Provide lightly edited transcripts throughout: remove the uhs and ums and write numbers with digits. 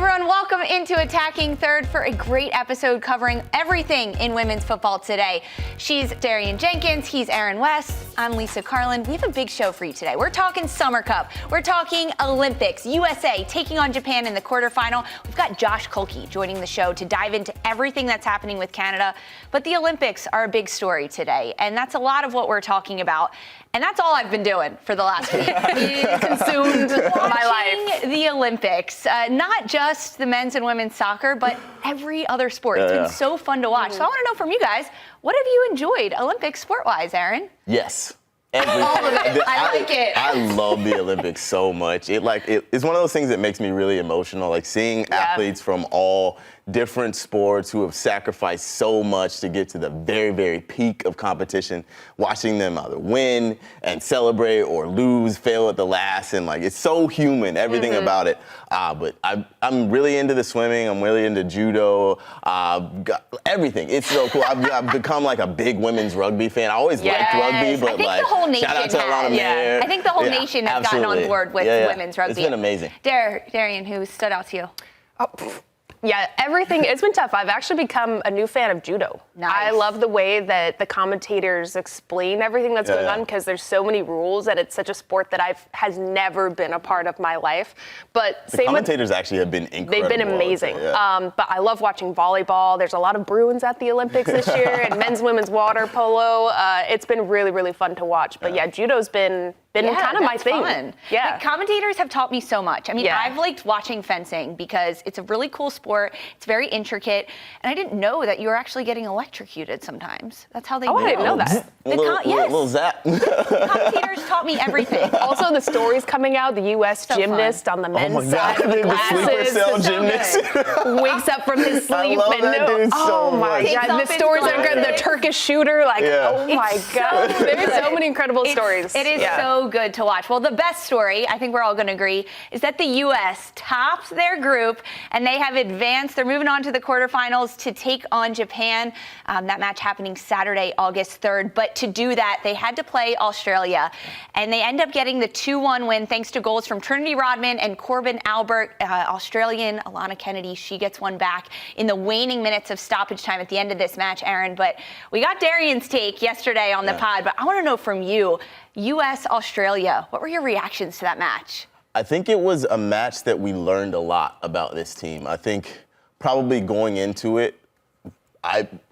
everyone, welcome into Attacking Third for a great episode covering everything in women's football today. She's Darian Jenkins, he's Aaron West, I'm Lisa Carlin. We have a big show for you today. We're talking Summer Cup, we're talking Olympics, USA taking on Japan in the quarterfinal. We've got Josh Kulke joining the show to dive into everything that's happening with Canada. But the Olympics are a big story today, and that's a lot of what we're talking about. And that's all I've been doing for the last week. Consumed my life. The Olympics, not just the men's and women's soccer, but every other sport. It's been so fun to watch. So I want to know from you guys, what have you enjoyed Olympics sport-wise, Aaron? Yes. Everything. All of it. I like it. I love the Olympics so much. It's one of those things that makes me really emotional. Like seeing athletes from all different sports who have sacrificed so much to get to the very, very peak of competition, watching them either win and celebrate or lose, fail at the last, and it's so human, everything about it. But I'm really into the swimming. I'm really into judo. Everything. It's so cool. I've become a big women's rugby fan. I always liked rugby, but the whole nation shout out to Alana Mayer. I think the whole nation has gotten on board with women's rugby. It's been amazing. Darian, who stood out to you? Yeah, everything. It's been tough. I've actually become a new fan of judo. Nice. I love the way that the commentators explain everything that's going on because there's so many rules that it's such a sport that has never been a part of my life. But the commentators actually have been incredible. They've been amazing. But I love watching volleyball. There's a lot of Bruins at the Olympics this year, and men's, women's water polo. It's been really, really fun to watch. But judo's been kind of my thing. Fun. Yeah. Like, commentators have taught me so much. I mean, I've liked watching fencing because it's a really cool sport. It's very intricate. And I didn't know that you were actually getting electrocuted sometimes. That's how they I didn't know that. Little zap. Commentators taught me everything. Also, the stories coming out, the U.S. gymnast on the men's side with the sleeper cell gymnast. Wakes up from his sleep. I love that dude so much. God, the stories are good. The Turkish shooter, oh my God. There's so many incredible stories. It is so good to watch. Well, the best story, I think we're all going to agree, is that the U.S. topped their group and they have advanced. They're moving on to the quarterfinals to take on Japan. That match happening Saturday, August 3rd. But to do that, they had to play Australia. And they end up getting the 2-1 win thanks to goals from Trinity Rodman and Corbin Albert. Australian Alana Kennedy, she gets one back in the waning minutes of stoppage time at the end of this match, Aaron. But we got Darian's take yesterday on the pod. But I want to know from you, U.S.-Australia, what were your reactions to that match? I think it was a match that we learned a lot about this team. I think probably going into it,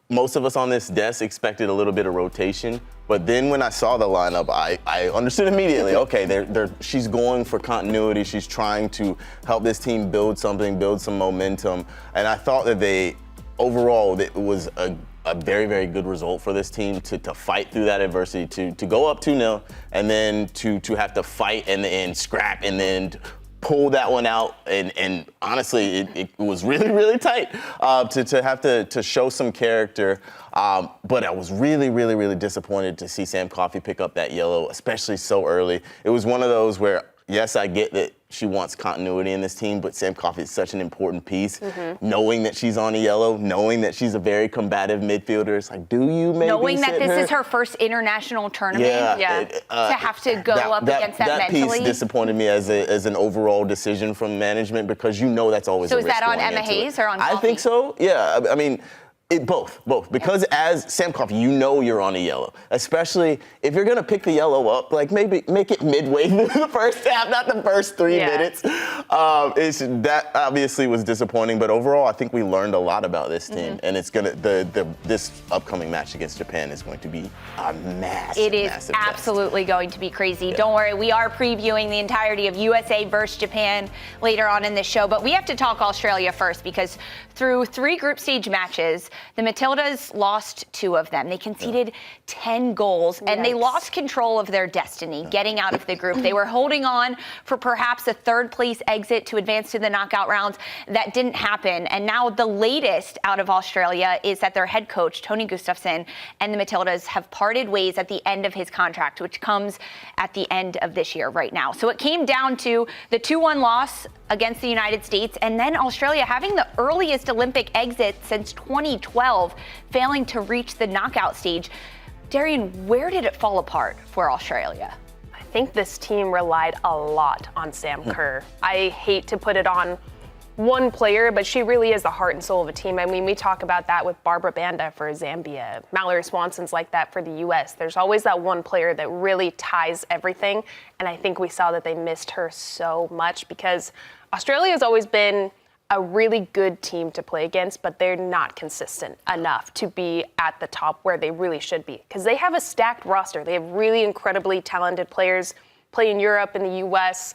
most of us on this desk expected a little bit of rotation. But then when I saw the lineup, I understood immediately, okay, she's going for continuity. She's trying to help this team build something, build some momentum. And I thought that overall, it was a very, very good result for this team to fight through that adversity, to go up 2-0, and then to have to fight and scrap and then pull that one out. And honestly, it was really, really tight to have to show some character. But I was really, really, really disappointed to see Sam Coffey pick up that yellow, especially so early. It was one of those where, yes, I get that she wants continuity in this team, but Sam Coffey is such an important piece. Knowing that she's on a yellow, knowing that she's a very combative midfielder, it's like, do you maybe knowing that this her? is her first international tournament, to have to go up against that mentally? That piece disappointed me as an overall decision from management because that's always a risk. So is that on Emma Hayes or on Coffey? I think so, yeah. I mean, both. Because as Sam Coffey, you're on a yellow. Especially if you're going to pick the yellow up, maybe make it midway through the first half, not the first 3 minutes. That obviously was disappointing, but overall, I think we learned a lot about this team, and it's going to this upcoming match against Japan is going to be a massive. It is absolutely going to be crazy. Don't worry, we are previewing the entirety of USA versus Japan later on in this show, but we have to talk Australia first because through 3 group stage matches, the Matildas lost 2 of them. They conceded 10 goals, and they lost control of their destiny, getting out of the group. They were holding on for perhaps a 3rd-place exit to advance to the knockout rounds. That didn't happen, and now the latest out of Australia is that their head coach, Tony Gustafsson, and the Matildas have parted ways at the end of his contract, which comes at the end of this year right now. So it came down to the 2-1 loss against the United States, and then Australia having the earliest Olympic exit since 2012, failing to reach the knockout stage. Darian, where did it fall apart for Australia? I think this team relied a lot on Sam Kerr. I hate to put it on one player, but she really is the heart and soul of a team. I mean, we talk about that with Barbara Banda for Zambia, Mallory Swanson's like that for the U.S. There's always that one player that really ties everything, and I think we saw that they missed her so much because Australia has always been a really good team to play against, but they're not consistent enough to be at the top where they really should be because they have a stacked roster. They have really incredibly talented players play in Europe and the U.S.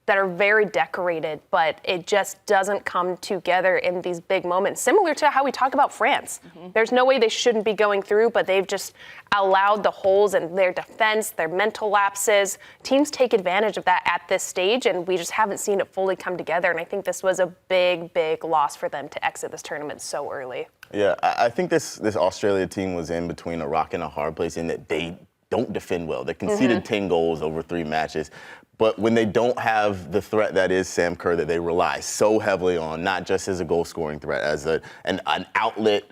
That are very decorated, but it just doesn't come together in these big moments, similar to how we talk about France. There's no way they shouldn't be going through, but they've just allowed the holes in their defense, their mental lapses. Teams take advantage of that at this stage, and we just haven't seen it fully come together, and I think this was a big, big loss for them to exit this tournament so early. Yeah, I think this Australia team was in between a rock and a hard place in that they don't defend well. They conceded 10 goals over 3 matches. But when they don't have the threat that is Sam Kerr that they rely so heavily on, not just as a goal-scoring threat, as an outlet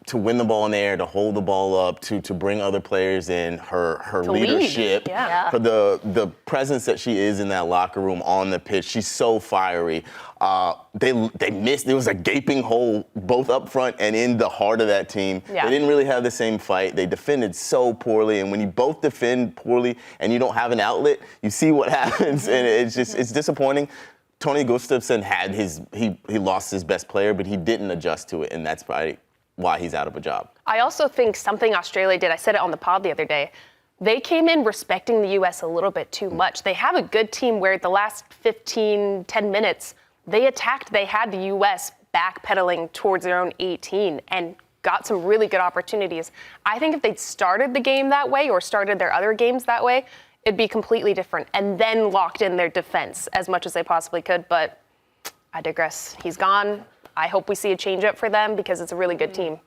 to win the ball in the air, to hold the ball up, to bring other players in, her leadership, for the presence that she is in that locker room on the pitch. She's so fiery. They missed. There was a gaping hole both up front and in the heart of that team. They didn't really have the same fight. They defended so poorly, and when you both defend poorly and you don't have an outlet, you see what happens, and it's disappointing. Tony Gustafsson had he lost his best player, but he didn't adjust to it, and that's probably why he's out of a job. I also think something Australia did, I said it on the pod the other day, they came in respecting the U.S. a little bit too much. They have a good team where the last 10 minutes, they attacked, they had the U.S. backpedaling towards their own 18 and got some really good opportunities. I think if they'd started the game that way or started their other games that way, it'd be completely different and then locked in their defense as much as they possibly could. But I digress. He's gone. I hope we see a change up for them because it's a really good team.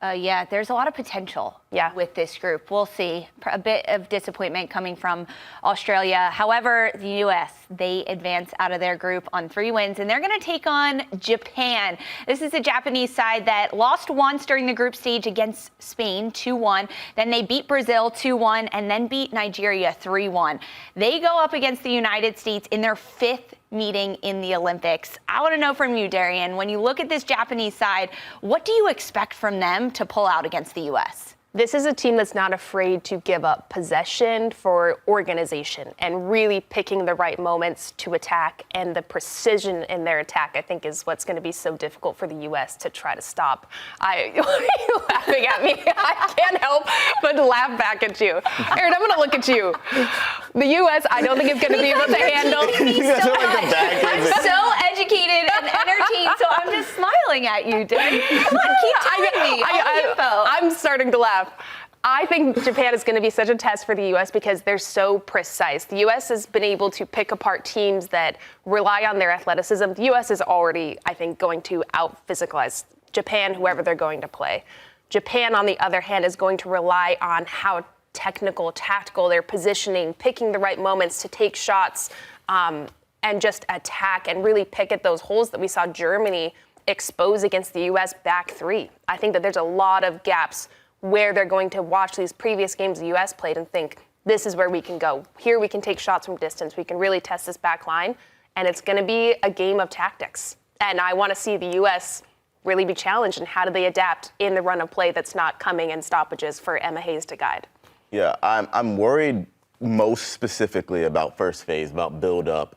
Yeah, there's a lot of potential with this group. We'll see. A bit of disappointment coming from Australia. However, the U.S., they advance out of their group on 3 wins, and they're going to take on Japan. This is a Japanese side that lost once during the group stage against Spain, 2-1. Then they beat Brazil 2-1, and then beat Nigeria 3-1. They go up against the United States in their 5th meeting in the Olympics. I want to know from you, Darian, when you look at this Japanese side, what do you expect from them to pull out against the U.S.? This is a team that's not afraid to give up possession for organization and really picking the right moments to attack, and the precision in their attack, I think, is what's going to be so difficult for the U.S. to try to stop. Why are you laughing at me? I can't help but laugh back at you. Aaron, I'm going to look at you. The U.S., I don't think it's going to be able to handle. I'm so educated and entertained, so I'm just smiling at you, Darian. Come on, keep telling me all the info. I'm starting to laugh. I think Japan is going to be such a test for the U.S. because they're so precise. The U.S. has been able to pick apart teams that rely on their athleticism. The U.S. is already, I think, going to out-physicalize Japan, whoever they're going to play. Japan, on the other hand, is going to rely on how technical, tactical, their positioning, picking the right moments to take shots, and just attack and really pick at those holes that we saw Germany expose against the U.S. back 3. I think that there's a lot of gaps where they're going to watch these previous games the U.S. played and think, this is where we can go. Here we can take shots from distance. We can really test this back line. And it's going to be a game of tactics. And I want to see the U.S. really be challenged in how do they adapt in the run of play that's not coming in stoppages for Emma Hayes to guide. Yeah, I'm worried most specifically about first phase, about build up.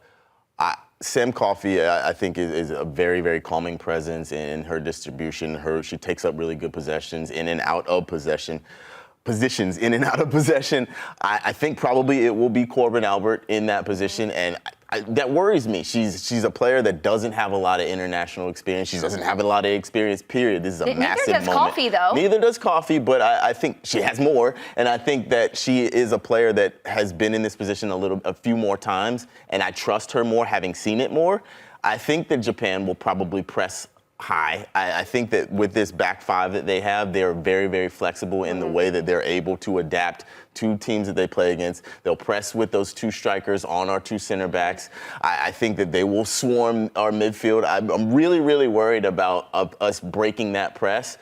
Sam Coffey, I think, is a very, very calming presence in her distribution. She takes up really good possessions in and out of positions in and out of possession. I think probably it will be Corbin Albert in that position, and that worries me. She's a player that doesn't have a lot of international experience. She doesn't have a lot of experience, period. This is a massive moment. Neither does Coffey, though. Neither does Coffey, but I think she has more, and I think that she is a player that has been in this position a few more times, and I trust her more, having seen it more. I think that Japan will probably press high. I think that with this back 5 that they have, they're very, very flexible in the way that they're able to adapt to teams that they play against. They'll press with those 2 strikers on our 2 center backs. I think that they will swarm our midfield. I'm really, really worried about us breaking that press.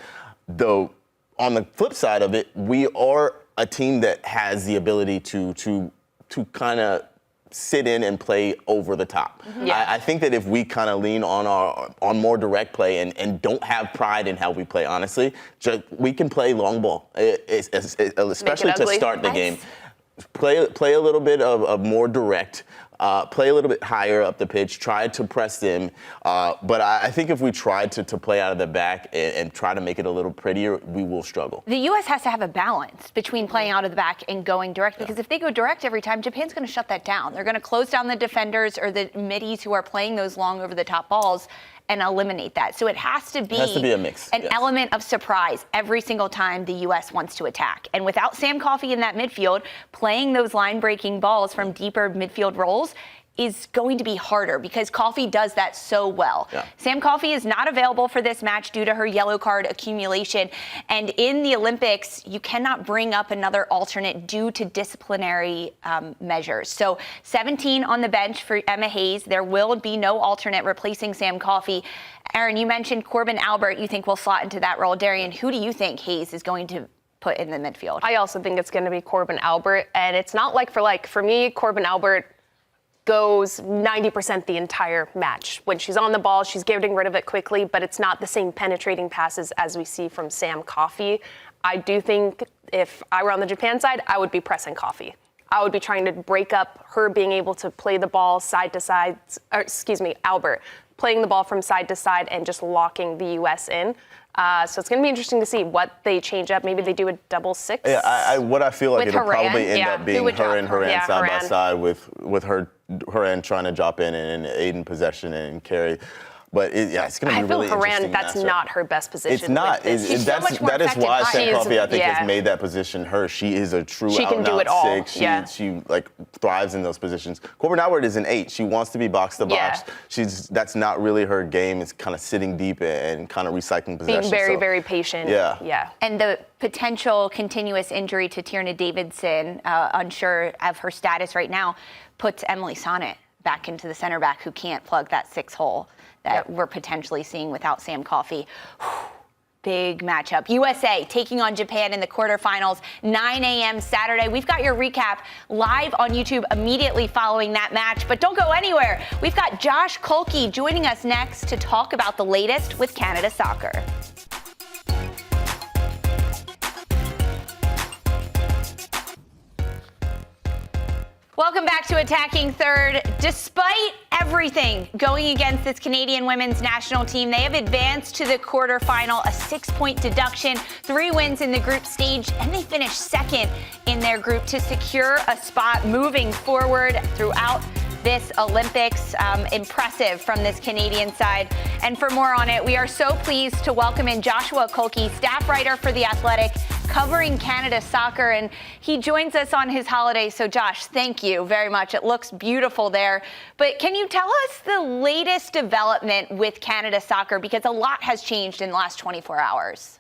Though, on the flip side of it, we are a team that has the ability to kind of sit in and play over the top. Yeah. I think that if we kind of lean on more direct play and don't have pride in how we play, honestly, we can play long ball, especially to start the game. Play a little bit of more direct, play a little bit higher up the pitch, try to press them. But I think if we try to play out of the back and try to make it a little prettier, we will struggle. The U.S. has to have a balance between playing out of the back and going direct, because if they go direct every time, Japan's going to shut that down. They're going to close down the defenders or the middies who are playing those long over-the-top balls and eliminate that. So it has to be a mix. An element of surprise every single time the U.S. wants to attack. And without Sam Coffey in that midfield, playing those line-breaking balls from deeper midfield roles is going to be harder, because Coffey does that so well. Yeah. Sam Coffey is not available for this match due to her yellow card accumulation. And in the Olympics, you cannot bring up another alternate due to disciplinary measures. So 17 on the bench for Emma Hayes. There will be no alternate replacing Sam Coffey. Aaron, you mentioned Corbin Albert you think will slot into that role. Darian, who do you think Hayes is going to put in the midfield? I also think it's going to be Corbin Albert. And it's not like for like. For me, Corbin Albert goes 90% the entire match. When she's on the ball, she's getting rid of it quickly, but it's not the same penetrating passes as we see from Sam Coffey. I do think if I were on the Japan side, I would be pressing Coffey. I would be trying to break up her being able to play the ball side to side, Albert, playing the ball from side to side and just locking the U.S. in. So it's going to be interesting to see what they change up. Maybe they do a double six. Yeah, what I feel like With it'll Haran, probably end up being her and Haran side by Haran. side with her and trying to drop in and aid in possession and carry. But it's going to be really interesting. I feel Haran, that's not her best position. It's not. That is why Sam Coffey, I think, has made that position her. She is a true out-and-out six. She thrives in those positions. Corbin Albert is an 8. She wants to be box to box. That's not really her game. It's kind of sitting deep and kind of recycling possession. Being very, very patient. Yeah. And the potential continuous injury to Tierna Davidson, unsure of her status right now, puts Emily Sonnet back into the center back, who can't plug that 6 hole that we're potentially seeing without Sam Coffey. Big matchup. USA taking on Japan in the quarterfinals, 9 a.m. Saturday. We've got your recap live on YouTube immediately following that match, but don't go anywhere. We've got Josh Kolke joining us next to talk about the latest with Canada Soccer. Welcome back to Attacking Third. Despite everything going against this Canadian women's national team, they have advanced to the quarterfinal, a 6-point deduction, 3 wins in the group stage, and they finished second in their group to secure a spot moving forward throughout this Olympics. Impressive from this Canadian side. And for more on it, we are so pleased to welcome in Joshua Kolke, staff writer for The Athletic, covering Canada Soccer, and he joins us on his holiday. So Josh, thank you very much. It looks beautiful there. But can you tell us the latest development with Canada Soccer? Because a lot has changed in the last 24 hours.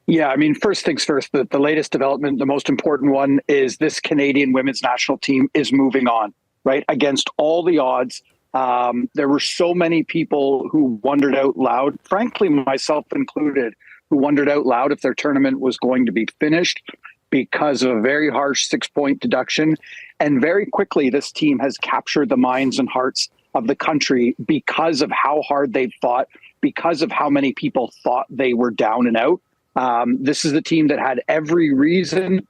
Yeah, I mean, first things first, the latest development, the most important one is this Canadian women's national team is moving on, right? Against all the odds. There were so many people who wondered out loud, frankly, myself included, who wondered out loud if their tournament was going to be finished because of a very harsh 6-point deduction. And very quickly, this team has captured the minds and hearts of the country because of how hard they've fought, because of how many people thought they were down and out. This is the team that had every reason,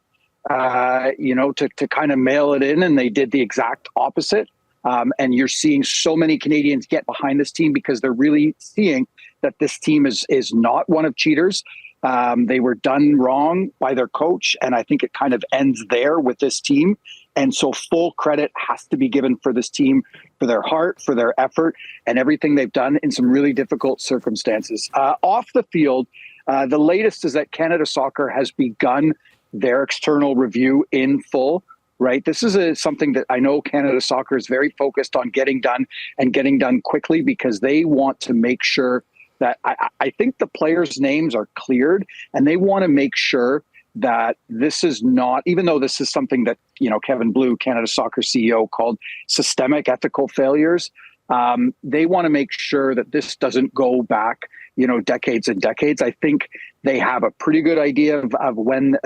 to kind of mail it in, and they did the exact opposite. And you're seeing so many Canadians get behind this team because they're really seeing that this team is not one of cheaters. They were done wrong by their coach, and I think it kind of ends there with this team. And so full credit has to be given for this team, for their heart, for their effort, and everything they've done in some really difficult circumstances. Off the field, the latest is that Canada Soccer has begun their external review in full. Right. This is something that I know Canada Soccer is very focused on getting done and getting done quickly, because they want to make sure that I think the players' names are cleared, and they want to make sure that this is not, even though this is something that, Kevin Blue, Canada Soccer CEO, called systemic ethical failures. They want to make sure that this doesn't go back, decades and decades. I think they have a pretty good idea of when,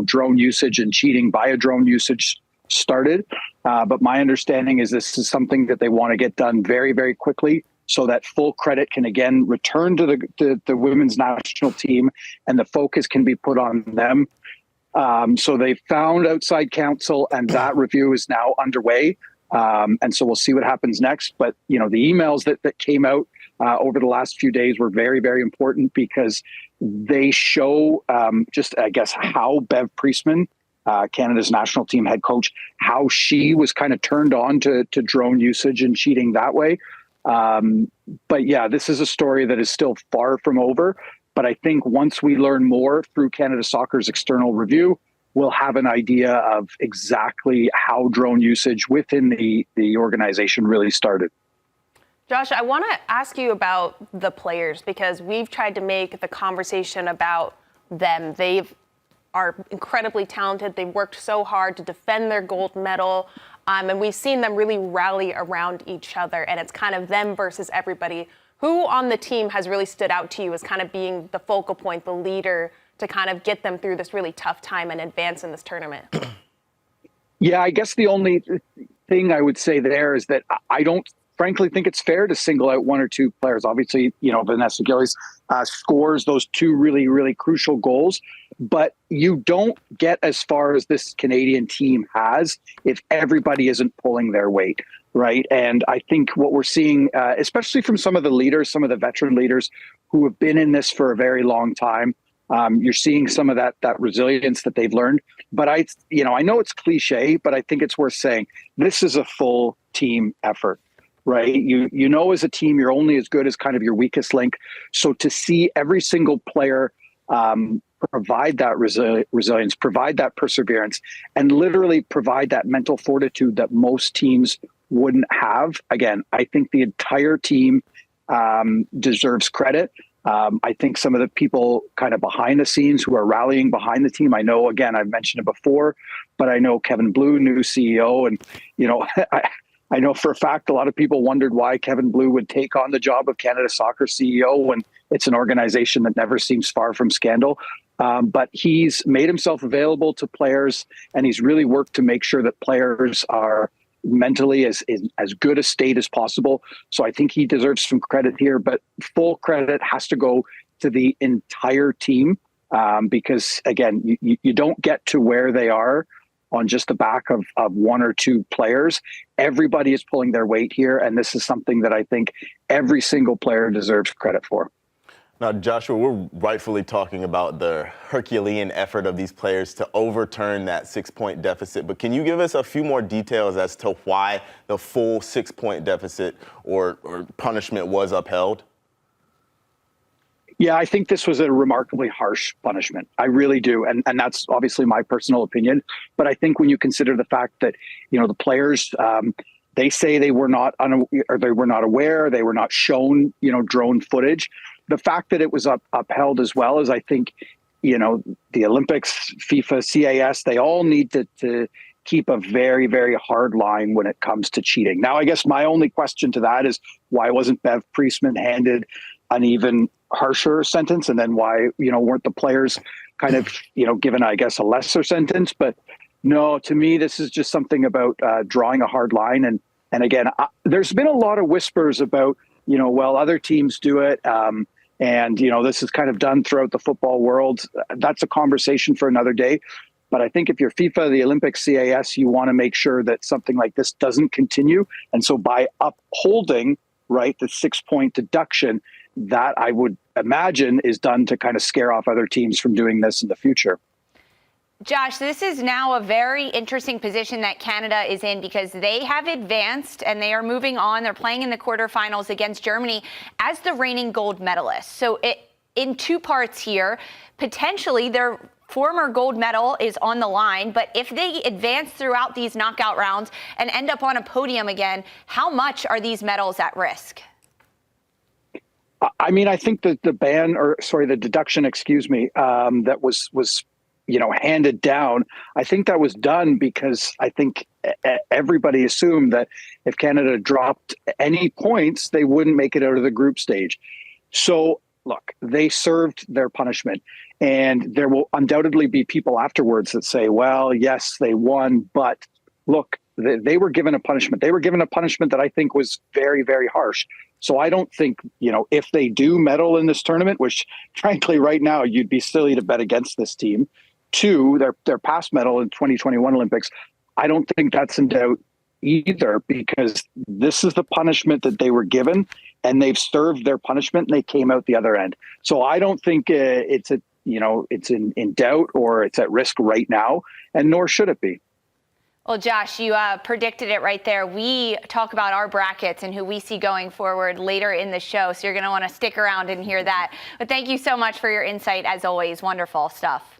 drone usage and cheating via drone usage started. But my understanding is this is something that they want to get done very, very quickly so that full credit can again return to the women's national team and the focus can be put on them. So they found outside counsel and that review is now underway. And so we'll see what happens next. But, the emails that came out over the last few days were very, very important because they show just, I guess, how Bev Priestman, Canada's national team head coach, how she was kind of turned on to drone usage and cheating that way. But yeah, this is a story that is still far from over. But I think once we learn more through Canada Soccer's external review, we'll have an idea of exactly how drone usage within the organization really started. Josh, I want to ask you about the players because we've tried to make the conversation about them. They are incredibly talented. They've worked so hard to defend their gold medal. And we've seen them really rally around each other. And it's kind of them versus everybody. Who on the team has really stood out to you as kind of being the focal point, the leader, to kind of get them through this really tough time and advance in this tournament? Yeah, I guess the only thing I would say there is that I don't frankly think it's fair to single out one or two players. Obviously, Vanessa Gillies scores those two really, really crucial goals, but you don't get as far as this Canadian team has if everybody isn't pulling their weight, right? And I think what we're seeing, especially from some of the leaders, some of the veteran leaders who have been in this for a very long time, you're seeing some of that resilience that they've learned. But I know it's cliche, but I think it's worth saying this is a full team effort, right? As a team, you're only as good as kind of your weakest link. So to see every single player provide that resilience, provide that perseverance, and literally provide that mental fortitude that most teams wouldn't have. Again, I think the entire team deserves credit. I think some of the people kind of behind the scenes who are rallying behind the team, I know, again, I've mentioned it before, but I know Kevin Blue, new CEO, and, I know for a fact a lot of people wondered why Kevin Blue would take on the job of Canada Soccer CEO when it's an organization that never seems far from scandal. But he's made himself available to players, and he's really worked to make sure that players are mentally as good a state as possible. So I think he deserves some credit here, but full credit has to go to the entire team because, again, you don't get to where they are on just the back of one or two players. Everybody is pulling their weight here, and this is something that I think every single player deserves credit for. Now, Joshua, we're rightfully talking about the Herculean effort of these players to overturn that 6-point deficit. But can you give us a few more details as to why the full 6-point deficit or punishment was upheld? Yeah, I think this was a remarkably harsh punishment. I really do. And that's obviously my personal opinion. But I think when you consider the fact that, the players, they say they were not aware, they were not shown, drone footage. The fact that it was upheld as well as I think, the Olympics, FIFA, CAS, they all need to keep a very, very hard line when it comes to cheating. Now, I guess my only question to that is why wasn't Bev Priestman handed an even harsher sentence? And then why, weren't the players kind of, given, I guess, a lesser sentence? But no, to me, this is just something about drawing a hard line. And again, there's been a lot of whispers about, well, other teams do it. And, this is kind of done throughout the football world. That's a conversation for another day. But I think if you're FIFA, the Olympics, CAS, you want to make sure that something like this doesn't continue. And so by upholding, right, the 6-point deduction, that I would imagine is done to kind of scare off other teams from doing this in the future. Josh, this is now a very interesting position that Canada is in because they have advanced and they are moving on. They're playing in the quarterfinals against Germany as the reigning gold medalist. So in two parts here, potentially their former gold medal is on the line, but if they advance throughout these knockout rounds and end up on a podium again, how much are these medals at risk? I mean, I think that the deduction, that was handed down. I think that was done because I think everybody assumed that if Canada dropped any points, they wouldn't make it out of the group stage. So look, they served their punishment, and there will undoubtedly be people afterwards that say, well, yes, they won, but look, they were given a punishment. They were given a punishment that I think was very, very harsh. So I don't think, if they do medal in this tournament, which frankly, right now, you'd be silly to bet against this team, to their past medal in 2021 Olympics, I don't think that's in doubt either, because this is the punishment that they were given, and they've served their punishment and they came out the other end. So I don't think it's in doubt or it's at risk right now, and nor should it be. Well, Josh, you predicted it right there. We talk about our brackets and who we see going forward later in the show, so you're going to want to stick around and hear that. But thank you so much for your insight, as always. Wonderful stuff.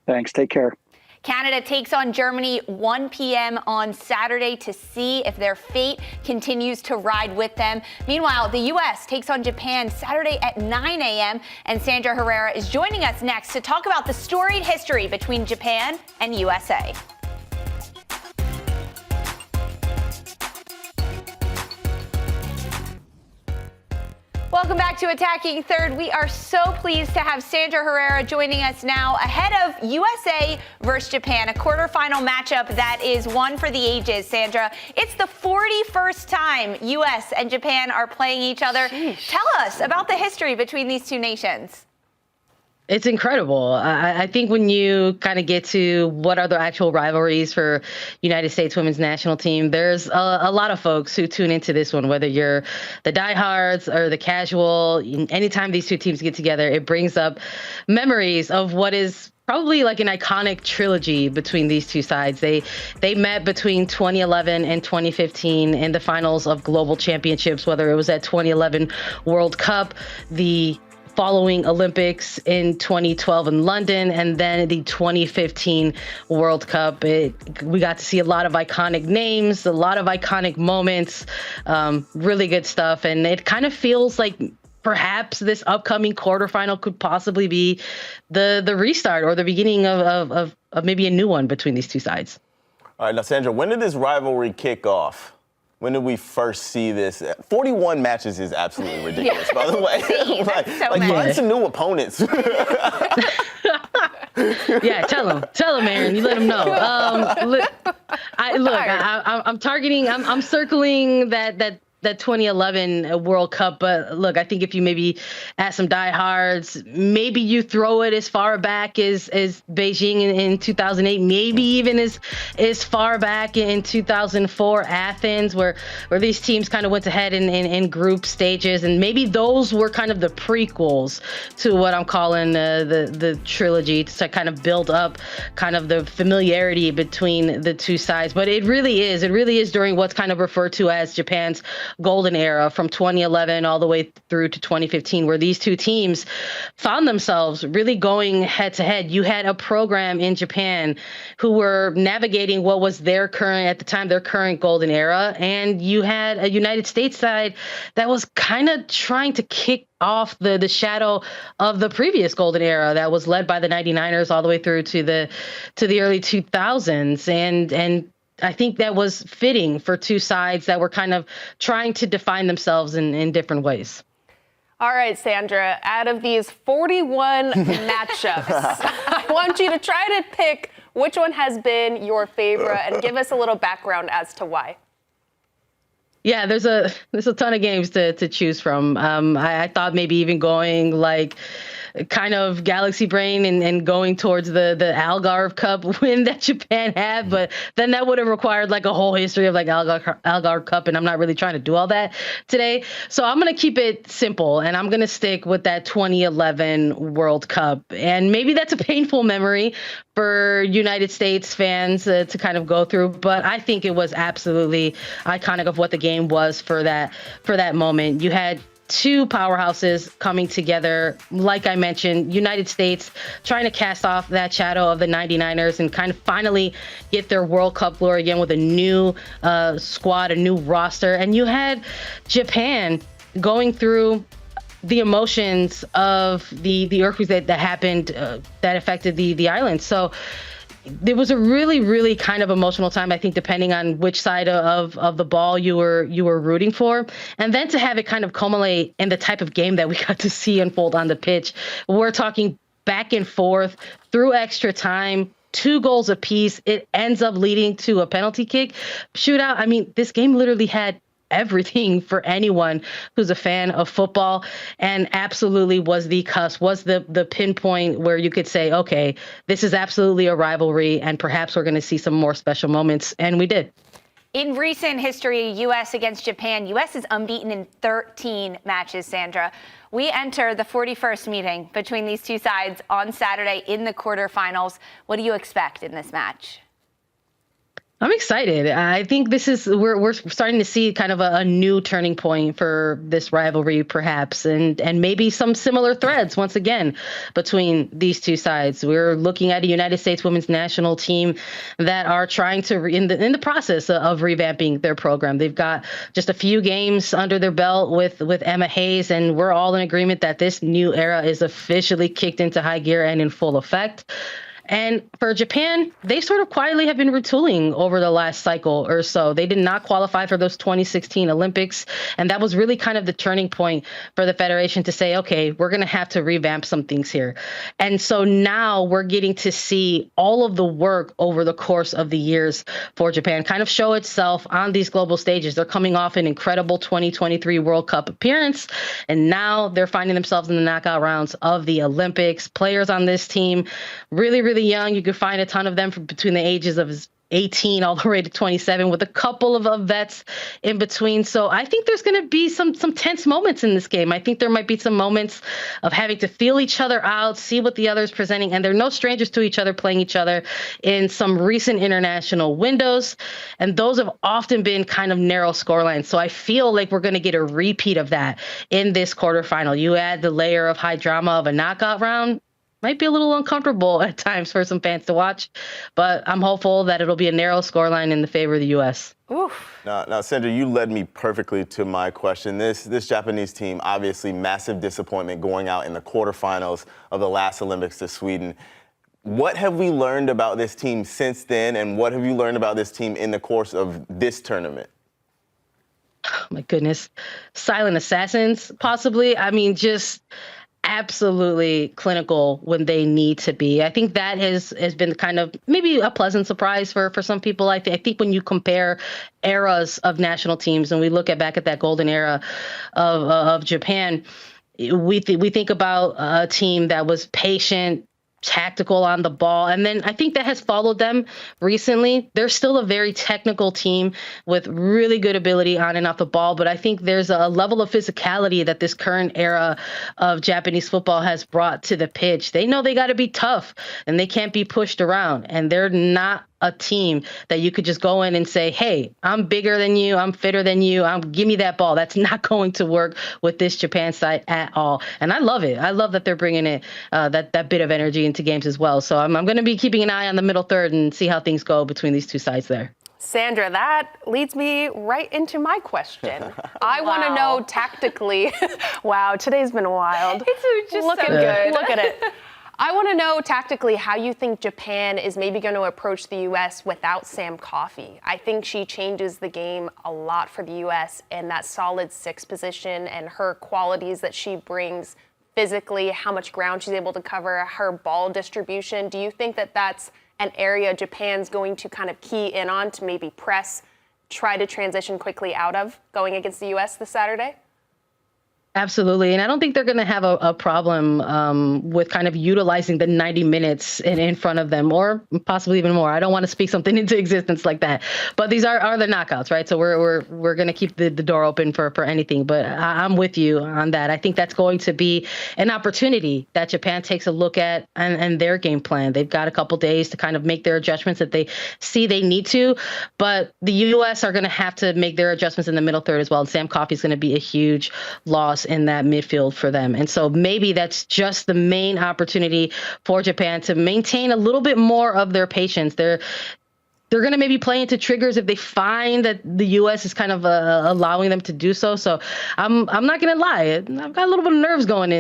Thanks. Take care. Canada takes on Germany 1 p.m. on Saturday to see if their fate continues to ride with them. Meanwhile, the U.S. takes on Japan Saturday at 9 a.m. And Sandra Herrera is joining us next to talk about the storied history between Japan and USA. Welcome back to Attacking Third. We are so pleased to have Sandra Herrera joining us now ahead of USA versus Japan, a quarterfinal matchup that is one for the ages. Sandra, it's the 41st time US and Japan are playing each other. Sheesh. Tell us about the history between these two nations. It's incredible. I think when you kind of get to what are the actual rivalries for United States women's national team, there's a lot of folks who tune into this one, whether you're the diehards or the casual. Anytime these two teams get together, it brings up memories of what is probably like an iconic trilogy between these two sides. They met between 2011 and 2015 in the finals of global championships, whether it was at 2011 World Cup, the following Olympics in 2012 in London, and then the 2015 World Cup. We got to see a lot of iconic names, a lot of iconic moments, really good stuff. And it kind of feels like perhaps this upcoming quarterfinal could possibly be the restart or the beginning of maybe a new one between these two sides. All right, now, Sandra, when did this rivalry kick off? When did we first see this? 41 matches is absolutely ridiculous, by the way. Find some new opponents. Yeah, tell them, Aaron. You let them know. I'm circling that 2011 World Cup. But look, I think if you maybe ask some diehards, maybe you throw it as far back as Beijing in 2008, maybe even as far back in 2004 Athens, where these teams kind of went ahead in group stages, and maybe those were kind of the prequels to what I'm calling the trilogy, to kind of build up kind of the familiarity between the two sides. But it really is during what's kind of referred to as Japan's golden era, from 2011 all the way through to 2015, where these two teams found themselves really going head to head. You had a program in Japan who were navigating what was their current golden era, and you had a United States side that was kind of trying to kick off the shadow of the previous golden era that was led by the 99ers all the way through to the early 2000s. And I think that was fitting for two sides that were kind of trying to define themselves in different ways. All right, Sandra, out of these 41 matchups, I want you to try to pick which one has been your favorite and give us a little background as to why. Yeah, there's a ton of games to choose from. I thought maybe even going like kind of galaxy brain and going towards the Algarve Cup win that Japan had, but then that would have required like a whole history of like Algarve Cup, and I'm not really trying to do all that today. So I'm going to keep it simple, and I'm going to stick with that 2011 World Cup. And maybe that's a painful memory for United States fans to kind of go through, but I think it was absolutely iconic of what the game was for that moment. You had two powerhouses coming together. Like I mentioned, United States trying to cast off that shadow of the 99ers and kind of finally get their World Cup glory again with a new squad, a new roster. And you had Japan going through the emotions of the earthquakes that happened that affected the island. So there was a really, really kind of emotional time, I think, depending on which side of the ball you were rooting for. And then to have it kind of culminate in the type of game that we got to see unfold on the pitch. We're talking back and forth through extra time 2 goals apiece. It ends up leading to a penalty kick shootout. I mean, this game literally had everything for anyone who's a fan of football, and absolutely was the cusp, was the pinpoint where you could say, okay, this is absolutely a rivalry, and perhaps we're going to see some more special moments, and we did. In recent history, U.S. against Japan, U.S. is unbeaten in 13 matches, Sandra. We enter the 41st meeting between these two sides on Saturday in the quarterfinals. What do you expect in this match? I'm excited. I think we're starting to see kind of a new turning point for this rivalry, perhaps, and maybe some similar threads once again between these two sides. We're looking at a United States women's national team that are trying to in the process of revamping their program. They've got just a few games under their belt with Emma Hayes, and we're all in agreement that this new era is officially kicked into high gear and in full effect. And for Japan, they sort of quietly have been retooling over the last cycle or so. They did not qualify for those 2016 Olympics. And that was really kind of the turning point for the federation to say, okay, we're going to have to revamp some things here. And so now we're getting to see all of the work over the course of the years for Japan kind of show itself on these global stages. They're coming off an incredible 2023 World Cup appearance, and now they're finding themselves in the knockout rounds of the Olympics. Players on this team really young. You could find a ton of them from between the ages of 18 all the way to 27, with a couple of vets in between. So I think there's going to be some tense moments in this game. I think there might be some moments of having to feel each other out, see what the other is presenting, and they're no strangers to each other, playing each other in some recent international windows, and those have often been kind of narrow scorelines. So I feel like we're going to get a repeat of that in this quarterfinal. You add the layer of high drama of a knockout round, might be a little uncomfortable at times for some fans to watch, but I'm hopeful that it'll be a narrow scoreline in the favor of the U.S. Oof. Now, Sandra, you led me perfectly to my question. This Japanese team, obviously massive disappointment going out in the quarterfinals of the last Olympics to Sweden. What have we learned about this team since then, and what have you learned about this team in the course of this tournament? Oh, my goodness. Silent assassins, possibly. I mean, just absolutely clinical when they need to be. I think that has been kind of maybe a pleasant surprise for some people. I think when you compare eras of national teams and we look back at that golden era of Japan, we think about a team that was patient, tactical on the ball. And then I think that has followed them recently. They're still a very technical team with really good ability on and off the ball. But I think there's a level of physicality that this current era of Japanese football has brought to the pitch. They know they got to be tough and they can't be pushed around. And they're not a team that you could just go in and say, hey, I'm bigger than you, I'm fitter than you, give me that ball. That's not going to work with this Japan side at all. And I love it. I love that they're bringing it, that bit of energy into games as well. So I'm going to be keeping an eye on the middle third and see how things go between these two sides there. Sandra, that leads me right into my question. I want to know tactically. Wow, today's been wild. It's just Look so at good. Look at it. I want to know tactically how you think Japan is maybe going to approach the U.S. without Sam Coffey. I think she changes the game a lot for the U.S. in that solid 6 position and her qualities that she brings physically, how much ground she's able to cover, her ball distribution. Do you think that that's an area Japan's going to kind of key in on to maybe press, try to transition quickly out of going against the U.S. this Saturday? Absolutely. And I don't think they're going to have a problem with kind of utilizing the 90 minutes in front of them, or possibly even more. I don't want to speak something into existence like that. But these are the knockouts, right? So we're going to keep the door open for anything. But I'm with you on that. I think that's going to be an opportunity that Japan takes a look at and their game plan. They've got a couple days to kind of make their adjustments that they see they need to. But the U.S. are going to have to make their adjustments in the middle third as well. And Sam Coffey's going to be a huge loss in that midfield for them. And so maybe that's just the main opportunity for Japan to maintain a little bit more of their patience. They're going to maybe play into triggers if they find that the U.S. is kind of allowing them to do so. So I'm not going to lie. I've got a little bit of nerves going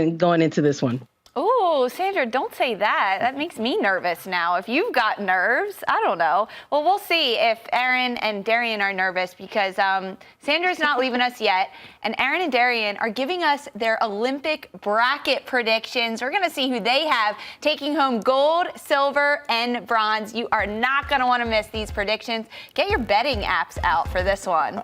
into this one. Oh, Sandra, don't say that. That makes me nervous now. If you've got nerves, I don't know. Well, we'll see if Aaron and Darian are nervous because Sandra's not leaving us yet. And Aaron and Darian are giving us their Olympic bracket predictions. We're going to see who they have taking home gold, silver, and bronze. You are not going to want to miss these predictions. Get your betting apps out for this one.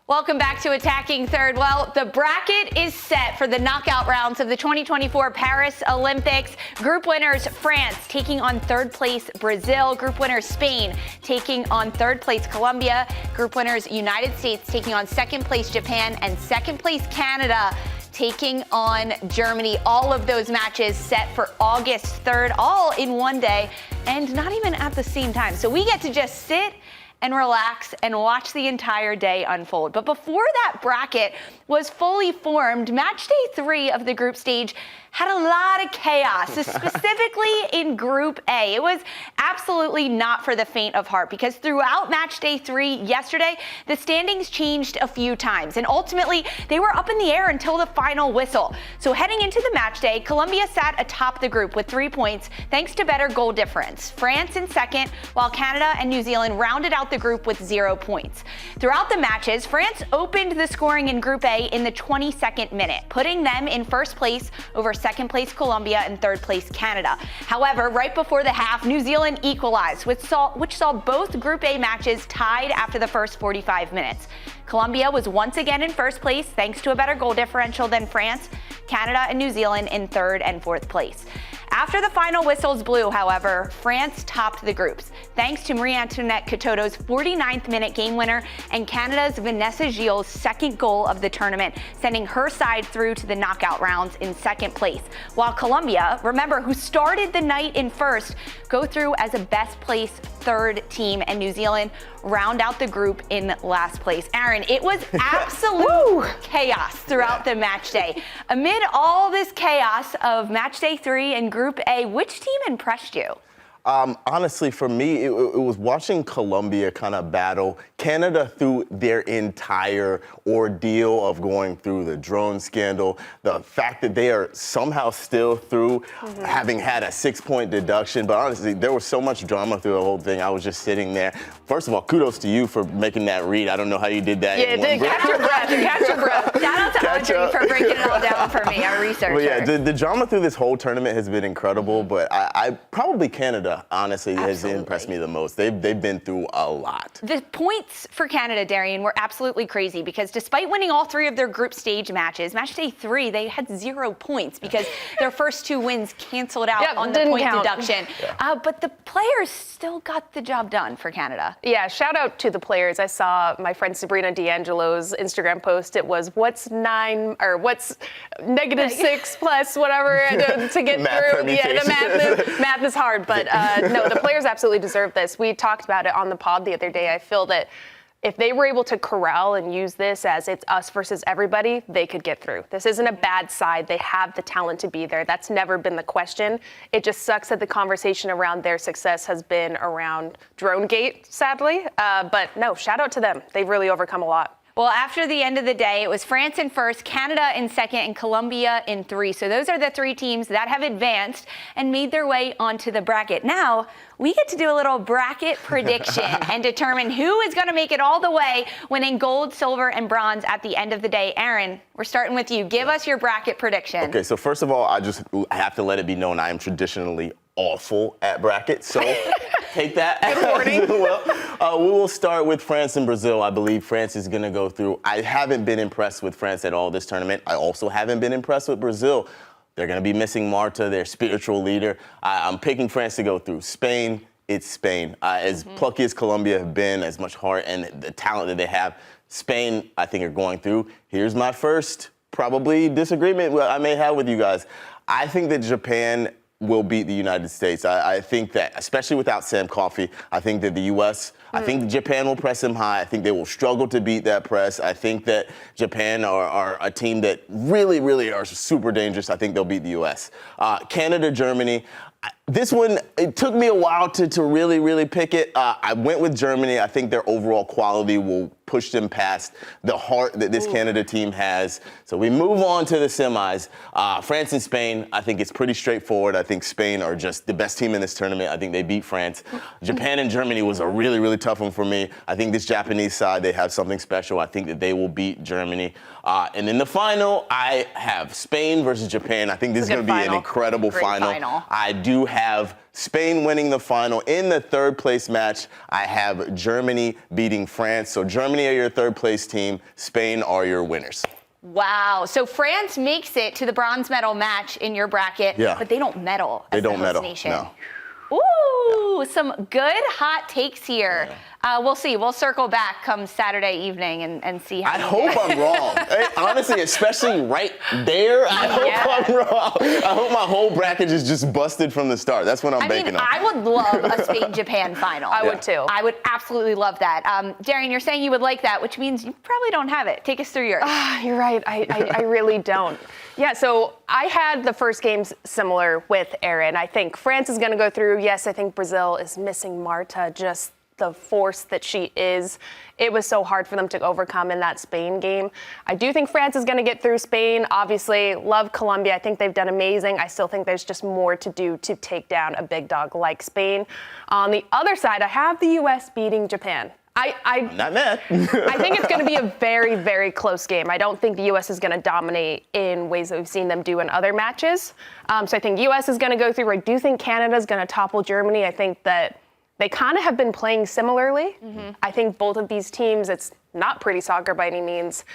Welcome back to Attacking Third. Well, the bracket is set for the knockout rounds of the 2024 Paris Olympics. Group winners France taking on third place Brazil. Group winners Spain taking on third place Colombia. Group winners United States taking on second place Japan, and second place Canada taking on Germany. All of those matches set for August 3rd, all in one day and not even at the same time. So we get to just sit and relax and watch the entire day unfold. But before that bracket was fully formed, match day 3 of the group stage had a lot of chaos, specifically in Group A. It was absolutely not for the faint of heart because throughout match day 3 yesterday, the standings changed a few times and ultimately they were up in the air until the final whistle. So heading into the match day, Colombia sat atop the group with 3 points thanks to better goal difference. France in second, while Canada and New Zealand rounded out the group with 0 points. Throughout the matches, France opened the scoring in Group A in the 22nd minute, putting them in first place over second place Colombia and third place Canada. However, right before the half, New Zealand equalized, which saw both Group A matches tied after the first 45 minutes. Colombia was once again in first place thanks to a better goal differential than France, Canada and New Zealand in third and fourth place. After the final whistles blew, however, France topped the groups, thanks to Marie-Antoinette Katoto's 49th minute game winner and Canada's Vanessa Gilles' second goal of the tournament, sending her side through to the knockout rounds in second place. While Colombia, remember, who started the night in first, go through as a best place third team, and New Zealand round out the group in last place. Aaron, it was absolute chaos throughout the match day. Amid all this chaos of match day 3 and Group A, which team impressed you? Honestly, for me, it was watching Colombia kind of battle Canada through their entire ordeal of going through the drone scandal, the fact that they are somehow still through having had a 6-point deduction. But honestly, there was so much drama through the whole thing. I was just sitting there. First of all, kudos to you for making that read. I don't know how you did that. Yeah, did catch your breath. Catch your breath. Shout out to Audrey for breaking it all down for me, our researcher. But yeah, the drama through this whole tournament has been incredible. But I probably Canada, honestly, has impressed me the most. They've been through a lot. The points for Canada, Darian, were absolutely crazy because despite winning all 3 of their group stage matches, match day 3, they had 0 points because their first 2 wins canceled out on the point deduction. But the players still got the job done for Canada. Yeah, shout out to the players. I saw my friend Sabrina D'Angelo's Instagram post. It was what's -6 plus whatever to get through. Yeah, the math is hard, but no, the players absolutely deserve this. We talked about it on the pod the other day. I feel that if they were able to corral and use this as it's us versus everybody, they could get through. This isn't a bad side. They have the talent to be there. That's never been the question. It just sucks that the conversation around their success has been around DroneGate, sadly. But no, shout out to them. They've really overcome a lot. Well, after the end of the day, it was France in first, Canada in second, and Colombia in 3. So those are the 3 teams that have advanced and made their way onto the bracket. Now, we get to do a little bracket prediction and determine who is going to make it all the way, winning gold, silver, and bronze at the end of the day. Aaron, we're starting with you. Give us your bracket prediction. Okay, so first of all, I have to let it be known I am traditionally awful at brackets, so take that. Good warning. Well, we will start with France and Brazil. I believe France is going to go through. I haven't been impressed with France at all this tournament. I also haven't been impressed with Brazil. They're going to be missing Marta, their spiritual leader. I'm picking France to go through. Spain, it's Spain. As plucky as Colombia have been, as much heart and the talent that they have, Spain, I think, are going through. Here's my first probably disagreement I may have with you guys. I think that Japan will beat the United States. I think that, especially without Sam Coffey, I think that the U.S., I think Japan will press him high. I think they will struggle to beat that press. I think that Japan are a team that really, really are super dangerous. I think they'll beat the U.S. Canada, Germany, This one, it took me a while to really, really pick it. I went with Germany. I think their overall quality will push them past the heart that this Canada team has. So we move on to the semis. France and Spain, I think it's pretty straightforward. I think Spain are just the best team in this tournament. I think they beat France. Japan and Germany was a really, really tough one for me. I think this Japanese side, they have something special. I think that they will beat Germany. And in the final, I have Spain versus Japan. I think this is going to be an incredible final. I do have Spain winning the final. In the third place match, I have Germany beating France. So Germany are your third place team. Spain are your winners. Wow. So France makes it to the bronze medal match in your bracket, but they don't medal as the host nation. No. Ooh, some good hot takes here. We'll see. We'll circle back come Saturday evening and see how I hope I'm wrong. Honestly, especially right there, I hope I'm wrong. I hope my whole bracket is just busted from the start. That's what I'm banking on. I would love a Spain-Japan final. I would too. I would absolutely love that. Darian, you're saying you would like that, which means you probably don't have it. Take us through yours. You're right. I really don't. Yeah, so I had the first games similar with Aaron. I think France is going to go through. Yes, I think Brazil is missing Marta, just the force that she is. It was so hard for them to overcome in that Spain game. I do think France is going to get through Spain. Obviously, love Colombia. I think they've done amazing. I still think there's just more to do to take down a big dog like Spain. On the other side, I have the U.S. beating Japan. Not mad. I think it's going to be a very, very close game. I don't think the U.S. is going to dominate in ways that we've seen them do in other matches. So I think U.S. is going to go through. I do think Canada is going to topple Germany. I think that they kind of have been playing similarly. I think both of these teams, it's not pretty soccer by any means.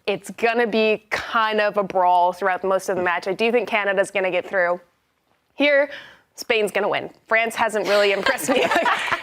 It's going to be kind of a brawl throughout most of the match. I do think Canada's going to get through. Here, Spain's going to win. France hasn't really impressed me.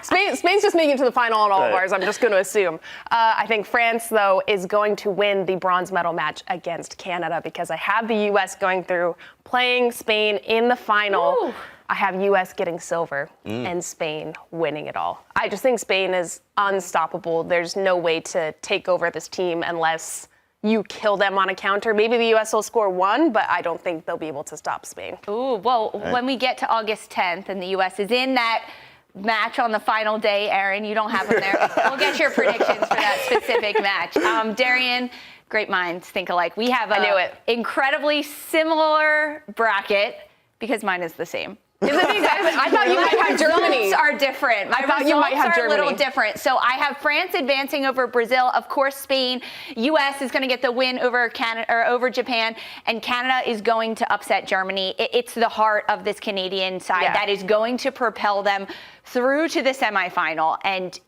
Spain's just making it to the final on all of ours, I'm just going to assume. I think France, though, is going to win the bronze medal match against Canada because I have the U.S. going through, playing Spain in the final. Ooh. I have U.S. getting silver and Spain winning it all. I just think Spain is unstoppable. There's no way to take over this team unless you kill them on a counter. Maybe the U.S. will score one, but I don't think they'll be able to stop Spain. Ooh, well, when we get to August 10th and the U.S. is in that match on the final day, Aaron, you don't have them there. We'll get your predictions for that specific match. Darian, great minds think alike. We have an incredibly similar bracket because mine is the same. Is it the exact? I thought you might have Germany. Results are different. My results are a little different. So I have France advancing over Brazil. Of course, Spain. U.S. is going to get the win over Canada or over Japan, and Canada is going to upset Germany. It's the heart of this Canadian side that is going to propel them through to the semifinal, and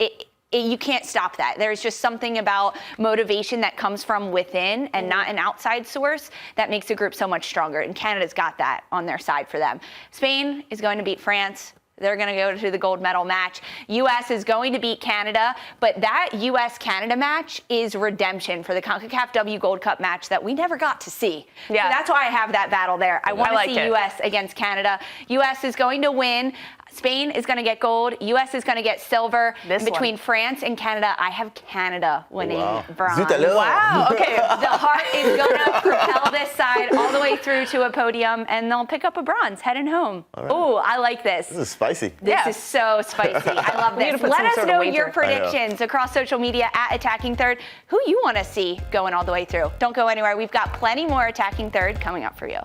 you can't stop that. There's just something about motivation that comes from within and not an outside source that makes the group so much stronger. And Canada's got that on their side for them. Spain is going to beat France. They're going to go to the gold medal match. U.S. is going to beat Canada, but that U.S.-Canada match is redemption for the CONCACAF W Gold Cup match that we never got to see. Yeah. So that's why I have that battle there. I want to see U.S. against Canada. U.S. is going to win. Spain is going to get gold. U.S. is going to get silver. Between France and Canada, I have Canada winning bronze. Wow. Okay. The heart is going to propel this side all the way through to a podium, and they'll pick up a bronze heading home. Right. Oh, I like this. This is spicy. This is so spicy. I love this. Let us know your predictions across social media at Attacking Third. Who you want to see going all the way through. Don't go anywhere. We've got plenty more Attacking Third coming up for you.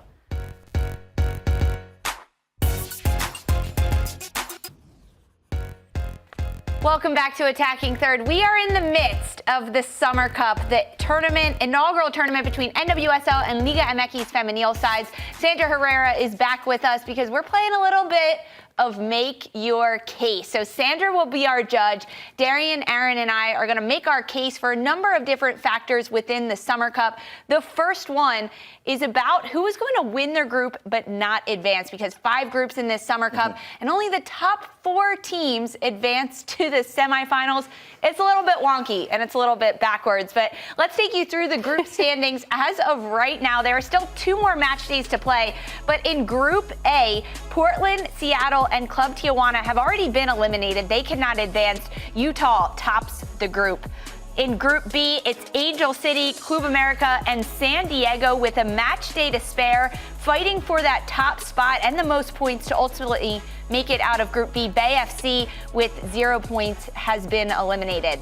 Welcome back to Attacking Third. We are in the midst of the Summer Cup, the inaugural tournament between NWSL and Liga MX Femenil sides. Sandra Herrera is back with us because we're playing a little bit of Make Your Case. So Sandra will be our judge. Darian, Aaron, and I are going to make our case for a number of different factors within the Summer Cup. The first one is about who is going to win their group but not advance, because 5 groups in this Summer Cup and only the top 4 teams advance to the semifinals. It's a little bit wonky and it's a little bit backwards, but let's take you through the group standings as of right now. There are still 2 more match days to play, but in Group A, Portland, Seattle, and Club Tijuana have already been eliminated. They cannot advance. Utah tops the group. In Group B, it's Angel City, Club America, and San Diego with a match day to spare, fighting for that top spot and the most points to ultimately make it out of Group B. Bay FC with 0 points has been eliminated.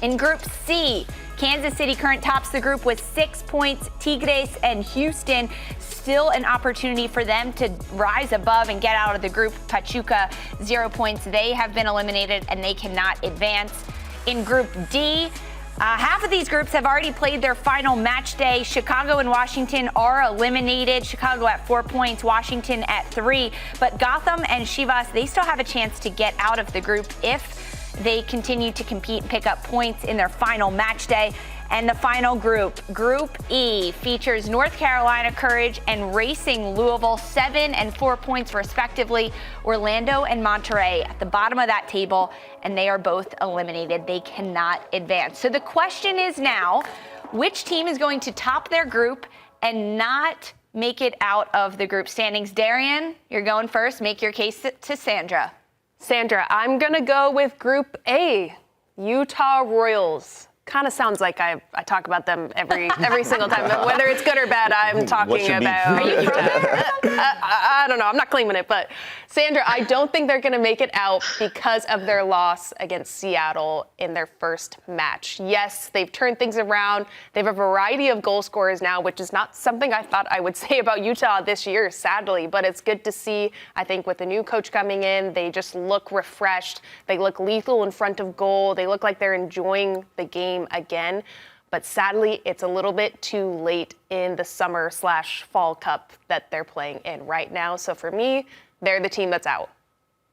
In Group C, Kansas City current tops the group with 6 points. Tigres and Houston, still an opportunity for them to rise above and get out of the group. Pachuca, 0 points. They have been eliminated and they cannot advance. In Group D, half of these groups have already played their final match day. Chicago and Washington are eliminated. Chicago at 4 points, Washington at 3. But Gotham and Chivas, they still have a chance to get out of the group if they continue to compete and pick up points in their final match day. And the final group, Group E, features North Carolina Courage and Racing Louisville, 7 and 4 points respectively. Orlando and Monterrey at the bottom of that table, and they are both eliminated. They cannot advance. So the question is now, which team is going to top their group and not make it out of the group standings? Darian, you're going first. Make your case to Sandra. Sandra, I'm going to go with Group A, Utah Royals. Kind of sounds like I talk about them every single time. Whether it's good or bad, I'm talking about. Are you from there? I don't know. I'm not claiming it. But Sandra, I don't think they're going to make it out because of their loss against Seattle in their first match. Yes, they've turned things around. They have a variety of goal scorers now, which is not something I thought I would say about Utah this year, sadly. But it's good to see. I think with the new coach coming in, they just look refreshed. They look lethal in front of goal. They look like they're enjoying the game again, but sadly it's a little bit too late in the summer/fall cup that they're playing in right now. So for me, they're the team that's out.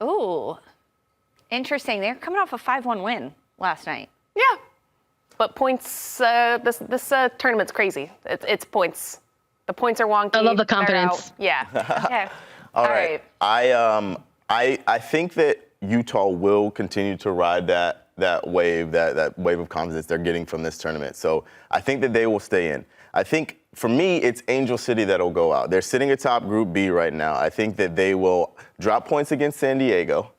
Ooh, interesting. They're coming off a 5-1 win last night. Yeah, but points. This tournament's crazy. It's points. The points are wonky. I love the confidence. Yeah. Okay. All right. I think that Utah will continue to ride that wave of confidence they're getting from this tournament. So I think that they will stay in. I think for me, it's Angel City that'll go out. They're sitting atop Group B right now. I think that they will drop points against San Diego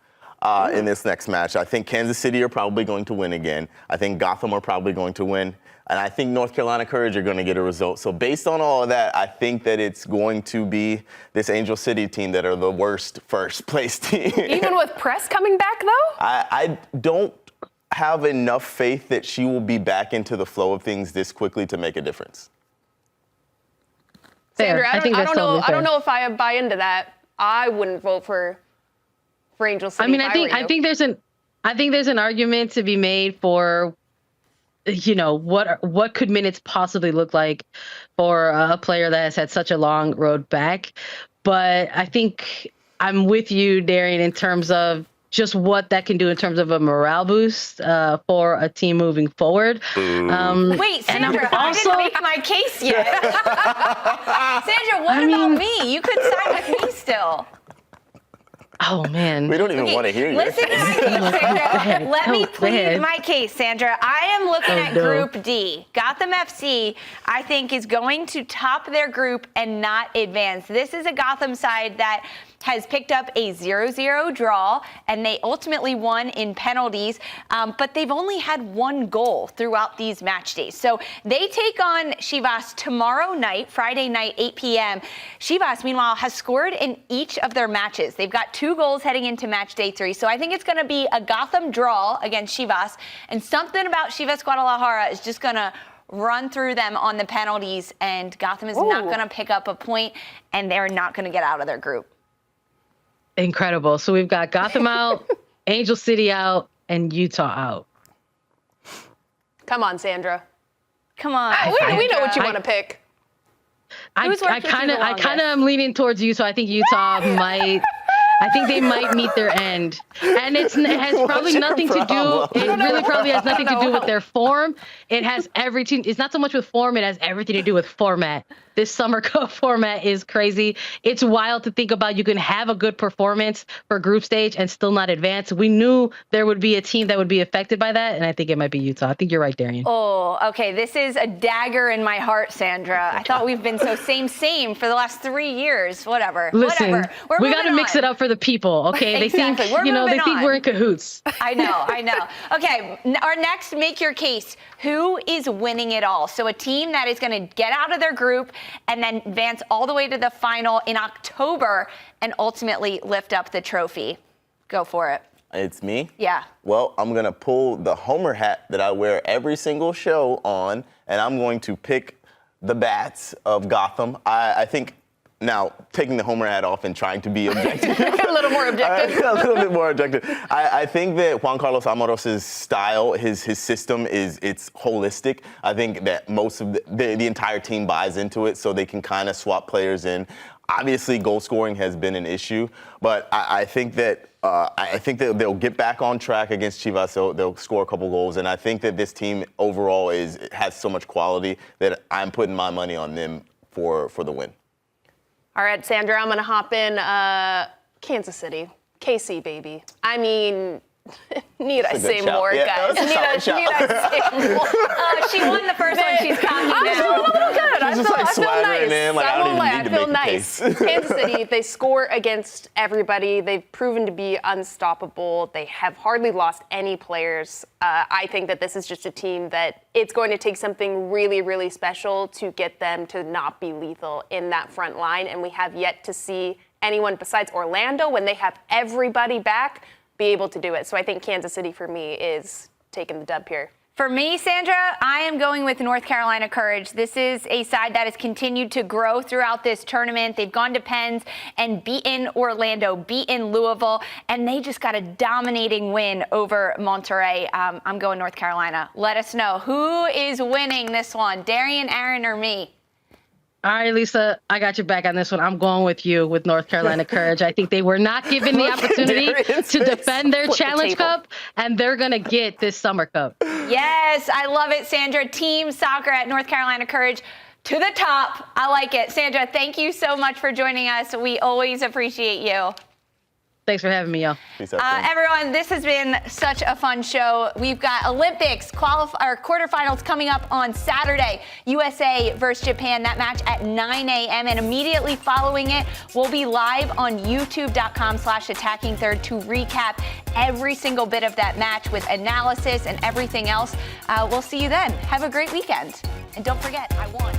in this next match. I think Kansas City are probably going to win again. I think Gotham are probably going to win. And I think North Carolina Courage are going to get a result. So based on all of that, I think that it's going to be this Angel City team that are the worst first place team. Even with Press coming back, though? I don't have enough faith that she will be back into the flow of things this quickly to make a difference. Sandra, I don't know if I buy into that. I wouldn't vote for Angel City. I mean, I think there's an argument to be made for, you know, what could minutes possibly look like for a player that has had such a long road back. But I think I'm with you, Darian, in terms of just what that can do in terms of a morale boost for a team moving forward. Wait, Sandra, I didn't make my case yet. Sandra, what about me? You could side with me still. Oh, man. We don't even want to hear you. Listen to my case, Sandra. Let me plead my case, Sandra. I am looking at Group D. Gotham FC, I think, is going to top their group and not advance. This is a Gotham side that has picked up a 0-0 draw, and they ultimately won in penalties, but they've only had one goal throughout these match days. So they take on Chivas tomorrow night, Friday night, 8 p.m. Chivas, meanwhile, has scored in each of their matches. They've got 2 goals heading into match day 3. So I think it's going to be a Gotham draw against Chivas, and something about Chivas Guadalajara is just going to run through them on the penalties, and Gotham is not going to pick up a point, and they're not going to get out of their group. Incredible. So we've got Gotham out, Angel City out, and Utah out. Come on, Sandra. Come on. We know what you want to pick. I kind of am leaning towards Utah. I think Utah might. I think they might meet their end, and it has probably nothing to do. It really probably has nothing to do with their form. It has everything. It's not so much with form. It has everything to do with format. This Summer Cup format is crazy. It's wild to think about. You can have a good performance for group stage and still not advance. We knew there would be a team that would be affected by that, and I think it might be Utah. I think you're right, Darian. Oh, okay. This is a dagger in my heart, Sandra. I thought we've been so same for the last 3 years. Whatever. Listen, Whatever. we got to mix it up for the people, okay? They Exactly. think, they think we're in cahoots. I know. Okay, our next make your case. Who is winning it all? So a team that is going to get out of their group and then advance all the way to the final in October and ultimately lift up the trophy. Go for it. It's me? Yeah. Well, I'm going to pull the Homer hat that I wear every single show on, and I'm going to pick the Bats of Gotham. I think now taking the Homer hat off and trying to be objective. A little more objective. A little bit more objective. I think that Juan Carlos Amoros's style, his system it's holistic. I think that most of the entire team buys into it, so they can kind of swap players in. Obviously, goal scoring has been an issue, but I think that they'll get back on track against Chivas. They'll score a couple goals, and I think that this team overall has so much quality that I'm putting my money on them for the win. All right, Sandra, I'm going to hop in. Kansas City. KC, baby. I mean, need I say more, guys? Need I say more? She won the first one. She's counting down. I'm feeling a little good. I feel nice. In, like, I feel nice. Kansas City, they score against everybody. They've proven to be unstoppable. They have hardly lost any players. I think that this is just a team that it's going to take something really, really special to get them to not be lethal in that front line. And we have yet to see anyone besides Orlando, when they have everybody back, be able to do it. So I think Kansas City, for me, is taking the dub here. For me, Sandra, I am going with North Carolina Courage. This is a side that has continued to grow throughout this tournament. They've gone to Penns and beaten Orlando, beaten Louisville, and they just got a dominating win over Monterey. I'm going North Carolina. Let us know who is winning this one, Darian, Aaron, or me. All right, Lisa, I got your back on this one. I'm going with you with North Carolina Courage. I think they were not given the opportunity to defend their Challenge Cup, and they're going to get this Summer Cup. Yes, I love it, Sandra. Team soccer at North Carolina Courage to the top. I like it. Sandra, thank you so much for joining us. We always appreciate you. Thanks for having me, y'all. Everyone, this has been such a fun show. We've got Olympics quarterfinals coming up on Saturday. USA versus Japan, that match at 9 a.m. And immediately following it, we'll be live on youtube.com/attackingthird to recap every single bit of that match with analysis and everything else. We'll see you then. Have a great weekend. And don't forget, I won.